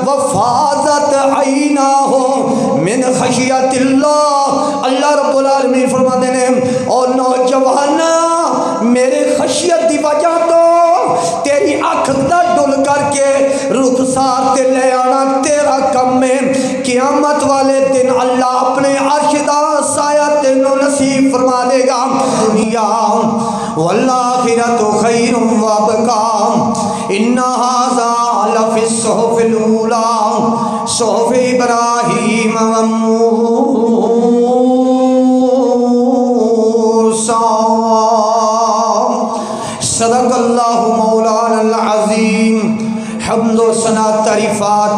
وفاضت عیناہ من خشیت اللہ۔ اللہ رب العالمین فرماتے ہیں اور نوجوانا میرے خشیت دی وجہ تو تیری اکھ دا ڈل کر کے رخسار تے لے آنا تیرا کم ہے۔ قیامت والے دن اللہ اپنے عرش دا سایہ تینوں نصیب فرما دے گا۔ یا والآخرۃ خیر وابقی ان ھذا لفی الصحف الاولی صحف ابراہیم و موسیٰ۔ صدق اللہ مولانا العظیم۔ حمد و ثنا تعریفات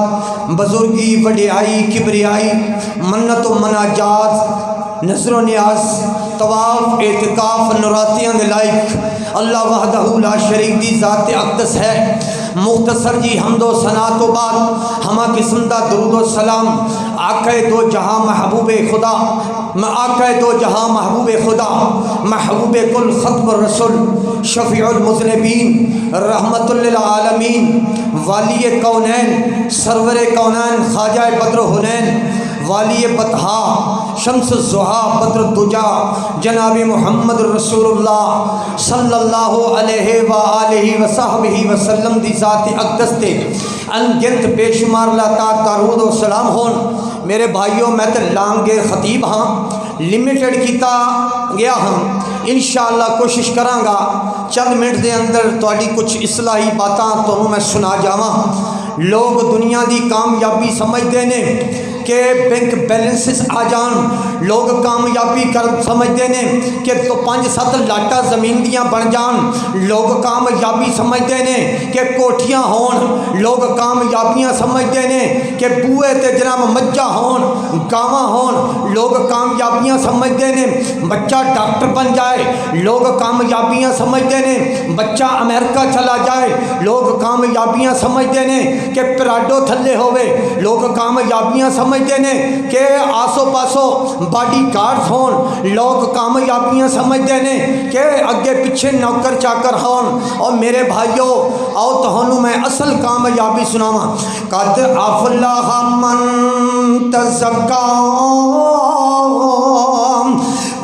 بزرگی وڈیائی کبریائی منت و مناجات نظر و نیاز طواف اعتکاف نوراتیاں دے لائق اللہ وحدہ لا شریک دی ذات اقدس ہے۔ مختصر جی حمد و ثنا تو بعد ہما قسم دا درود و سلام آقا دو جہاں محبوب خدا آقا دو جہاں محبوب خدا محبوب کل ختم الرسول شفیع المذنبین رحمت للعالمین والی کونین سرور کونین خواجہ بدر حنین والی بطحا شمس الضحیٰ بدر الدجا جناب محمد رسول اللہ صلی اللہ علیہ وآلہ وصحبہ وسلم دی ذات اقدس تے انگنت بے شمار لاتا درود و سلام ہون۔ میرے بھائیوں میں تے لانگے خطیب ہاں لمیٹڈ کیتا گیا ہاں انشاءاللہ کوشش کراں گا چند منٹ دے اندر تواڈی کچھ اصلاحی باتاں تانوں میں سنا جاواں۔ لوگ دنیا دی کامیابی سمجھدے نے کہ بینک بیلنسز آ جان، لوگ کامیابی سمجھتے ہیں کہ تو 5-7 لاٹا زمین دیاں بن جان، لوگ کامیابی سمجھتے ہیں کہ کوٹھیاں ہون، لوگ کامیابیاں سمجھتے ہیں کہ بوئے تے جناب مجھا ہون گاواں ہون، لوگ کامیابیاں سمجھتے ہیں بچہ ڈاکٹر بن جائے، لوگ کامیابیاں سمجھتے ہیں بچہ امریکہ چلا جائے، لوگ کامیابیاں سمجھتے ہیں کہ پراڈو تھلے ہوئے، لوگ کامیابیاں سمجھتے ہیں کہ آسو پاسو باڈی گارڈز ہون، لوگ کامیابیاں سمجھتے ہیں کہ اگے پیچھے نوکر چاکر ہون۔ اور میرے بھائیوں آؤ تہانوں میں اصل کامیابی سناواں۔ قد افلح من تزکا،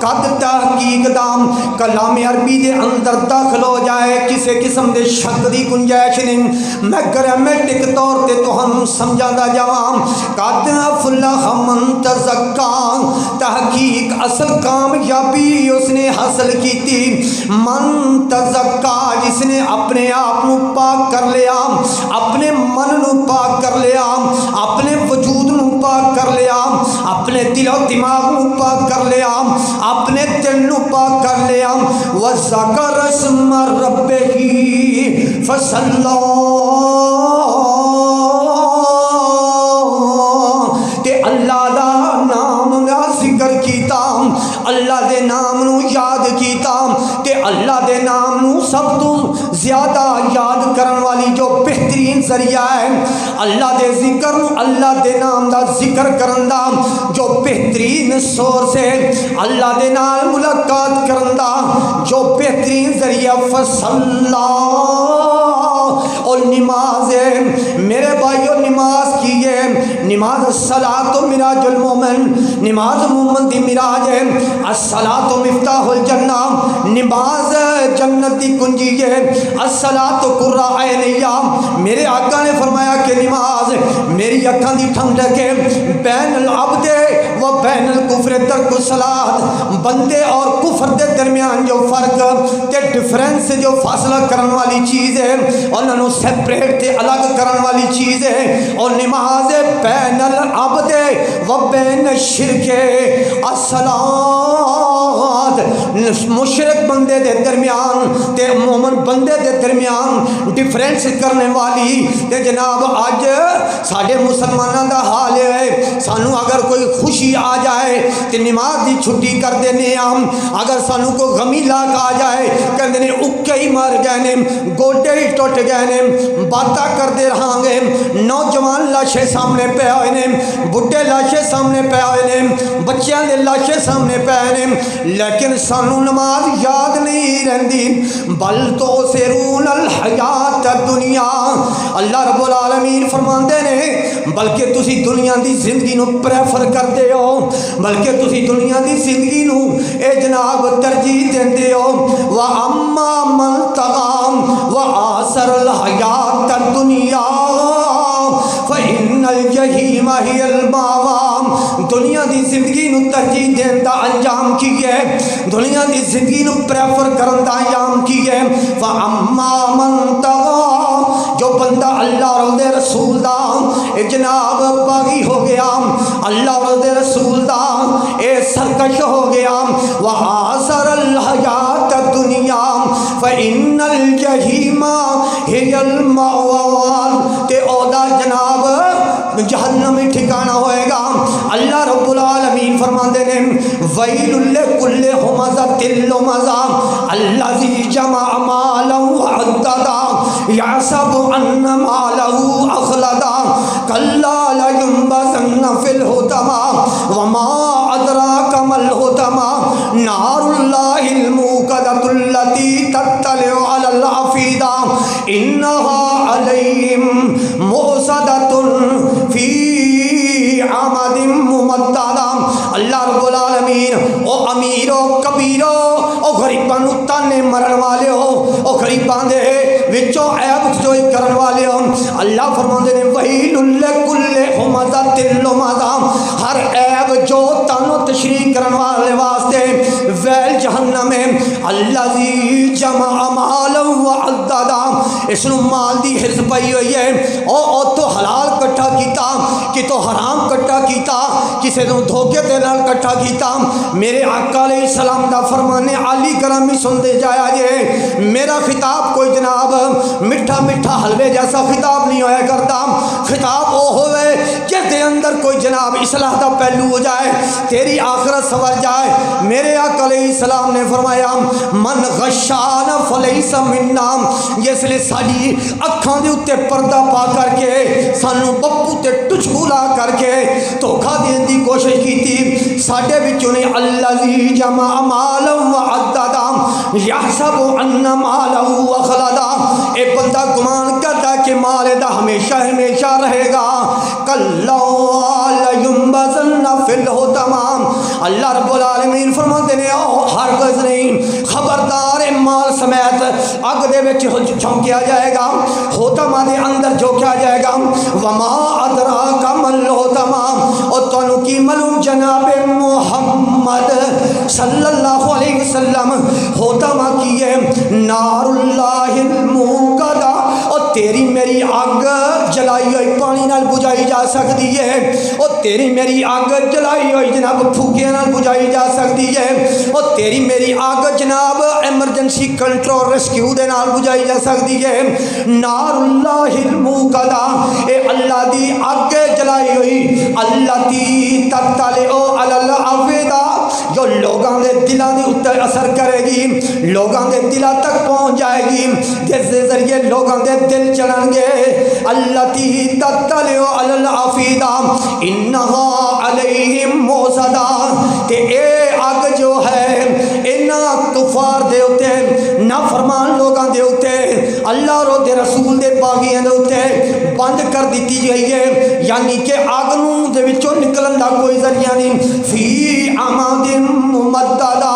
قد تحقیق دام کلام عربی دے اندر داخل ہو جائے کسے قسم دے شک دی گنجائش نہیں، میں گرامیٹک طور تے تہانوں سمجھانا جاواں۔ قد افلح من تزکا، تحقیق اصل کامیابی اس نے حاصل کی تھی من تزکا، جس نے اپنے آپ نو پاک کر لیا، اپنے من نو پاک کر لیا، اپنے وجود نو پاک کر لیا، اپنے دل و دماغ نو پاک کر لیا، اپنے دل نو پاک کر لیا۔ وذکر اسم ربہ فصلی، تے اللہ دا نام دا ذکر کیتا، اللہ دے نام نو یاد کیتا، تے اللہ دے نام نو سب تو زیادہ یاد کرن والی جو بہترین ذریعہ ہے اللہ دے ذکر نو، اللہ دے نام دا ذکر کرن دا جو بہترین سورس ہے، اللہ دے نال ملاقات کرن دا جو بہترین ذریعہ فصلا، اور نماز ہے۔ میرے بھائیو نماز کی ہے، نماز الصلاۃ معراج المومن، نماز مومن دی معراج ہے۔ الصلاۃ مفتاح الجنہ، نماز جنت دی کنجی ہے۔ الصلاۃ قرۃ عینیہ، میرے آقا نے فرمایا کہ نماز میری اکھاں دی ٹھنڈک ہے۔ بین العبد و بین الکفر ترک الصلاۃ، بندے اور کفر دے درمیان جو فرق تے ڈفرینس جو فاصلہ کرن والی چیز ہے، انہاں نو سیپریٹ تے الگ کرن والی چیز ہے، اور نماز بین العبد و بین الشرک الصلاۃ، مشرک بندے دے درمیان تے مومن بندے دے درمیان ڈفرینس کرنے والی۔ تے جناب اج ساڈے مسلماناں دا حال ہے، سانو اگر کوئی خوشی آ جائے تے نماز دی چھٹی کر دینے ہم، اگر سانو کوئی غمی لاک آ جائے کہندے نے اکے ہی مر گئے نے، گوڈے ہی ٹوٹ گئے نے، باتاں کردے رہاں گے۔ نوجوان لاشیں سامنے پے ہوئے نے، بڈھے لاشیں سامنے پے ہوئے نے، بچیاں دے لاشیں سامنے پے ہوئے نے، لیکن سانو نماز یاد نہیں رہندی۔ بل تو سرون الحیات الدنیا، اللہ رب العالمین فرماندے نے بلکہ تسی دنیا دی زندگی نو پریفر کرتے ہو، بلکہ تسی دنیا دی زندگی نو اے جناب ترجیح دیندے ہو۔ وَأَمَّا مَنْ طَغَى وَآثَرَ الْحَيَاةَ الدُّنْيَا فَإِنَّ الْجَحِيمَ هِيَ الْمَأْوَىٰ۔ دنیا دی زندگی نو ترجیح دین دا انجام کی ہے، دنیا دی زندگی نو پریفر کرن دا انجام کی ہے۔ فَأَمَّا مَنْ طَغَى، جو بندہ اللہ اور دے رسول دا اے جناب باغی ہو گیا، اللہ اور دے رسول دا اے سرکش ہو گیا، وَآثَرَ الْحَيَاةَ الدُّنْيَا فَإِنَّ الْجَحِيمَ هِيَ الْمَأْوَىٰ، تے او دا جناب جہنم ٹھکانہ ہوئے گا۔ اللہ رب العالمین فرماندے نے وَيْلٌ لِّكُلِّ ہُمَزَةٍ لُمَزَةٍ الَّذِي جَمَعَ مَالًا وَعَدَّدَهُ يَحْسَبُ أَنَّ مَالَهُ أَخْلَدَهُ كَلَّا لَيُنبَذَنَّ فِي الْحُطَمَةِ وَمَا أَدْرَاكَ مَا الْحُطَمَةُ نَارُ اللَّهِ الْمُوقَدَةُ الَّتِي تَطَّلِعُ عَلَى الْأَفْئِدَةِ إِنَّهَا عَلَيْهِم مُّؤْصَدَةٌ فِي عَمَدٍ مُّمَدَّدَةٍ۔ اللہ رب العالمین او امیرو کبیرو او غریباں نو تانے مرن والے ہو، او غریباں دے وچوں عیب جوئی کرن والے ہو، اللہ فرماندے نے وَيْلٌ لِّكُلِّ ہُمَزَةٍ لُمَزَةٍ، ہر عیب جو تانو تشریح کرن والے واسطے ویل جہنم ہے۔ الَّذِي جَمَعَ مَالًا وَعَدَّدَهُ، اس نو مال دی حرص پئی ہوئی ہے، او تو حلال کٹھا کیتا کہ تو حرام کٹھا کیتا، کسے نو دھوکے دے نال کٹھا کیتا۔ میرے آقا علیہ السلام دا فرمانے عالی گرامی سن دے جایا جے، میرا خطاب کوئی جناب مٹھا مٹھا حلوے جیسا خطاب نہیں ہویا کرتا، خطاب او ہوئے جس دے اندر کوئی جناب اصلاح دا پہلو ہو جائے، تیری آخرت سور جائے۔ میرے آقا علیہ السلام نے فرمایا من غشانا فلیس منا، جس نے ساری اکھاں دے اتے پردہ پا کر کے سانو بپو تے ٹچکو لا کر کے دھوکھا دین دی کوشش کی تھی، ساڈے وچوں نے الذی جمع مالا وعددا یحسب ان مالہ اخلدا، اے بندہ گمان کرتا کہ مال دا ہمیشہ ہمیشہ رہے گا، کلا لینبذن فی الحطمہ، اللہ رب العالمین فرماتے ہیں ہرگز نہیں، خبردار مال سمیت اگ دے وچ جھونکیا جائے گا، حطمہ دے اندر جھونکیا جائے گا۔ وما ادراک ما الحطمہ، اور تانوں کی معلوم جناب محمد صلی اللہ علیہ وسلم حطمہ کی ہے نار اللہ الموقدہ، اور تیری میری آگ جلائی ہوئی پانی نال بجھائی جا سکتی ہے، اور تیری میری آگ جلائی ہوئی جناب پھوکیاں نال بجھائی جا سکتی ہے، اور تیری میری آگ جناب ایمرجنسی کنٹرول ریسکیو دے نال بجھائی جا سکتی ہے۔ نار اللہ الموقدہ، اے اللہ دی آگ جلائی ہوئی، اللہ تی تطلع علی الافئدہ، جو لوگاں دے دلاں دے اوپر اثر کرے گی، لوگاں دے دلاں تک پہنچ جائے گی، جس دے ذریعے لوگاں دے دل چلن گے۔ اللہ تی تطلع علی الافئدہ انہا علیہم موصدہ، کہ اے آگ جو ہے انہاں کفار دے ہوتے نافرمان لوگاں دے ہوتے اللہ اور دے رسول دے باغیاں دے ہوتے بند کر دیتی گئی ہے، یعنی کہ آگ نوں دے وچوں نکلن دا کوئی ذریعہ نہیں۔ فی عماد ممددہ،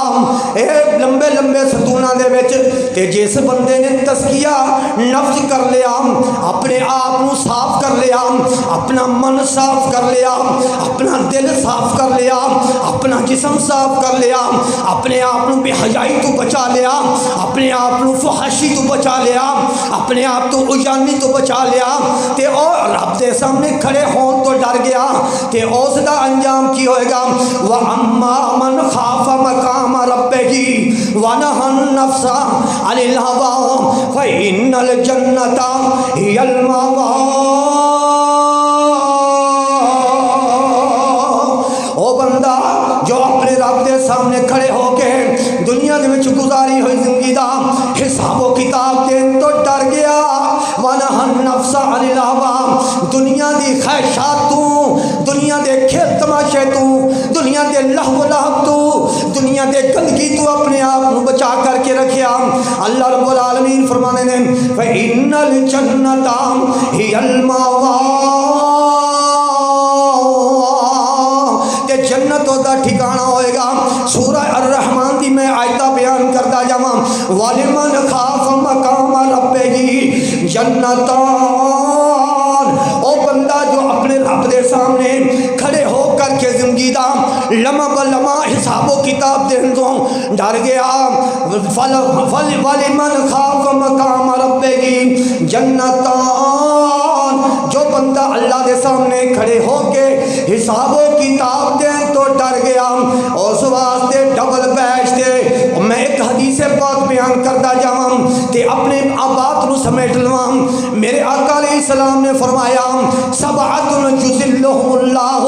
اے لمبے لمبے ستوناں دے وچ، تے جس بندے نے تزکیہ نفس کر لیا، اپنے آپ نو صاف کر لیا، اپنا من صاف کر لیا، اپنا دل صاف کر لیا، اپنا جسم صاف کر لیا، اپنے آپ نو بے حیائی تو بچا لیا، اپنے آپ نو فحاشی تو بچا لیا، اپنے آپ تو عیانی تو بچا لیا، تے اور رب دے سامنے کھڑے ہون تو ڈر گیا، تے اس دا انجام کی ہوئے گا وَأَمَّا مَنْ خَافَ مَقَامَ رَبِّهِ وَنَهَى النَّفْسَ عَنِ الْهَوَىٰ فَإِنَّ الْجَنَّةَ هِيَ الْمَأْوَىٰ۔ او بندہ جو اپنے رب دے سامنے کھڑے ہو کے دنیا دے وچ گزاری ہوئی زندگی دا حساب و کتاب دین تو ڈر گیا، وَنَهَى النَّفْسَ عَنِ الْهَوَىٰ، دنیا دی خواہشات تو، دنیا دے کھیل تماشے تو، دنیا دے لہو و لہب تو، دنیا دے گندگی تو اپنے آپ نو بچا کر کے رکھیا۔ اللہ رب العالمین فرمانے نے فَإِنَّ الْجَنَّةَ هِيَ الْمَأْوَىٰ، جنتان، او بندہ جو اپنے رب دے سامنے کھڑے ہو کر کے زندگی دا لمحہ بلمحہ حساب و کتاب دین دو ڈر گیا، وَلِمَنْ خَافَ مَقَامَ رَبِّهِ جنتان، جو بندہ اللہ دے سامنے کھڑے ہو کے حساب و کتاب دین تو ڈر گیا، اس واسطے ڈبل بیچ دے۔ میں ایک حدیث پاک بیان کرتا جاؤں تے اپنے بات نو سمیٹ لواں۔ میرے آقا علیہ السلام نے فرمایا سبعۃ یظلھم اللہ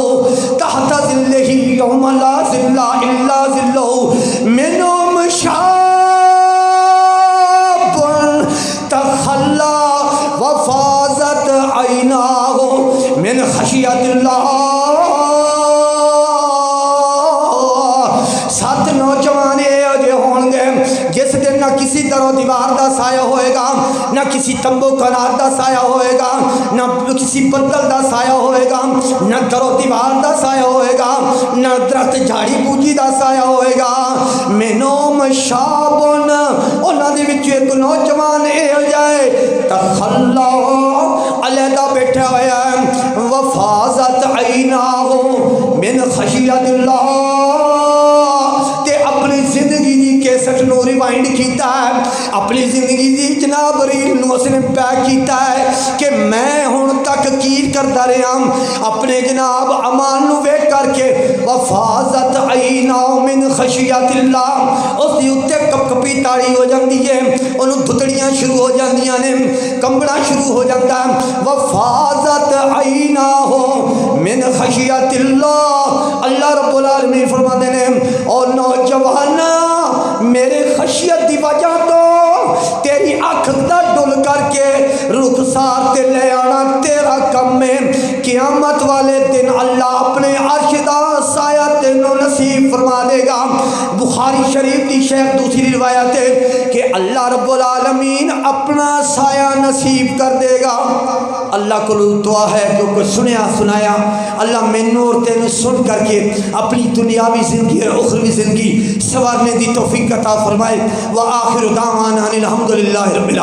تحت ظلہ یوم لا ظل الا ظلہ، منہم شاب تخلی وفاضت عیناہ من خشیت اللہ۔ سات نوجوان جس دن نہ کسی در و دیوار دا سایہ ہوئے گا، نہ کسی تمبو کنار دا سایہ ہوئے گا، نہ کسی بدل دا سایہ ہوئے گا، نہ در و دیوار دا سایہ ہوئے گا، نہ درخت جھاڑی بوجی دا سایہ ہوئے گا۔ منہم شابن، انہاں دے وچ ایک نوجوان اے ہو جائے تخلی علیحدہ بیٹھا ہوا ہے، وفاضت عیناہ من خشیت اللہ، زندگی دی کیسٹ نو ریوائنڈ کیتا ہے، اپنی زندگی دی جناب ریل نو اس نے پیک کیتا ہے کہ میں ہن تک کیر کرتا رہا اپنے جناب امان نو ویکھ کر کے۔ وفاضت عیناہ من خشیت اللہ، اس دی اتے کپ کپی تاڑی ہو جاندی ہے، انہوں دھتڑیاں شروع ہو جاندیاں نے، کمبڑا شروع ہو جاتا ہے۔ وفاضت عیناہ من خشیت اللہ، اللہ رب العالمین فرماتے ہیں اور نوجوان میرے خشیت دی وجہ تو تیری آنکھ دا ڈل کر کے رخسار تے لے آنا تیرا کم ہے، قیامت والے دن اللہ اپنے عرش دا سایہ تینوں نصیب فرما دے گا۔ بخاری شریف دی شیخ دوسری روایت ہے کہ اللہ رب العالمین اپنا سایہ نصیب کر دے گا۔ اللہ کو دعا ہے کیونکہ سنیا سنایا اللہ مینوں اور تینوں سن کر کے اپنی دنیاوی زندگی اور اخروی زندگی سنوارنے دی توفیق عطا فرمائے۔ وآخر دعوانا الحمدللہ رب العالمین۔